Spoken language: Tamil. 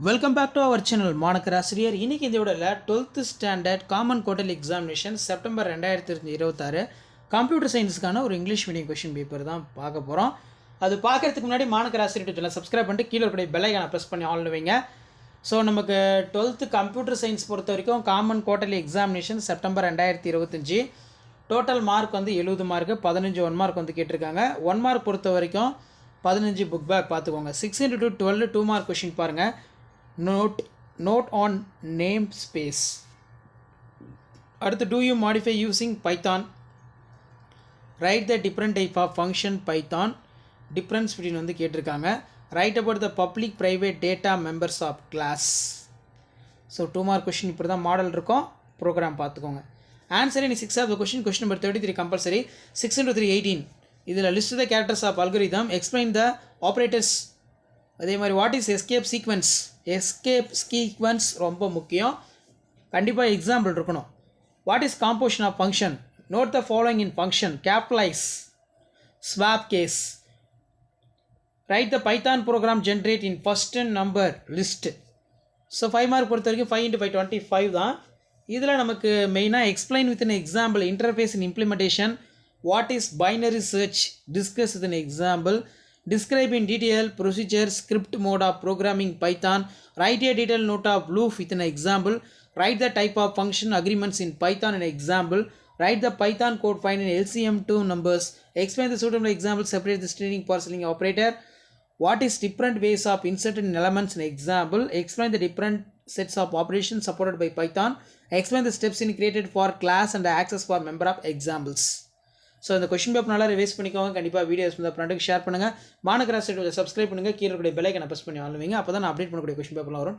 Welcome back to our channel மாணக்கர் ஆசிரியர். இன்றைக்கி இந்த விடல 12th standard common quarterly examination September 2026 computer சயின்ஸுக்கான ஒரு இங்கிலீஷ் மீடியம் கொஷின் பேப்பர் தான் பார்க்க போகிறோம். அது பார்க்குறதுக்கு முன்னாடி மாணக்கர் ஆசிரியர் சேனல் சப்ஸ்கிரைப் பண்ணிட்டு கீழே இருக்கிற பெல்லைக்கான ப்ரெஸ் பண்ணி ஆன் வைங்க. ஸோ நமக்கு 12th கம்ப்யூட்டர் சயின்ஸ் பொறுத்த வரைக்கும் common quarterly examination September 2025 total mark வந்து 70 மார்க்கு, 15 1 மார்க் வந்து கேட்டிருக்காங்க. 1 மார்க் பொறுத்த வரைக்கும் 15 புக் பேக் பார்த்துக்கோங்க. 6 into 12 2 மார்க் கொஷின் பாருங்கள். Note on namespace. அடுத்து do you modify using Python? Write the different type of function Python. Difference between வந்து கேட்டிருக்காங்க. Write about the public private data members of class. So 2 mark question இப்படி தான் மாடல் இருக்கும். ப்ரோக்ராம் பார்த்துக்கோங்க. Answer any 6 of the question number 33 compulsory. 6 into 3 18. இதில் list the characters of algorithm, explain the operators. அதே மாதிரி what is escape sequence. Escape sequence ரொம்ப முக்கியம், கண்டிப்பாக எக்ஸாம்பிள் இருக்கணும். What is composition of function. Note the following in function. Capitalize, swap case. Write the Python program generate in first number list. So 5 mark பொறுத்த வரைக்கும் 5 into 5 25 தான். இதில் நமக்கு மெயினாக explain with in example, interface in implementation, what is binary search, discuss with in example, describe in detail procedure script mode of programming Python, write a detailed note of loop with an example, write the type of function agreements in Python in example, write the Python code find in LCM2 numbers, explain the suitable example, separate the string parseling operator, what is different ways of inserting elements in example, explain the different sets of operations supported by Python, explain the steps in created for class and access for member of examples. So இந்த கொஷின் பேப்பர் நல்லா ரிவைஸ் பண்ணிக்கோங்க. கண்டிப்பாக வீடியோஸ் வந்து ஃப்ரெண்டுக்கு ஷேர் பண்ணுங்கள். மாணக்கர் ஆசிரியர் சப்ஸ்கிரைப் பண்ணுங்கள். கீழே பெல் ஐக்கனை ப்ரெஸ் பண்ணி ஆளுவீங்க. அப்போ தான் நான் அப்டேட் பண்ணக்கூடிய கொஷின் பேப்பர்லாம் வரும்.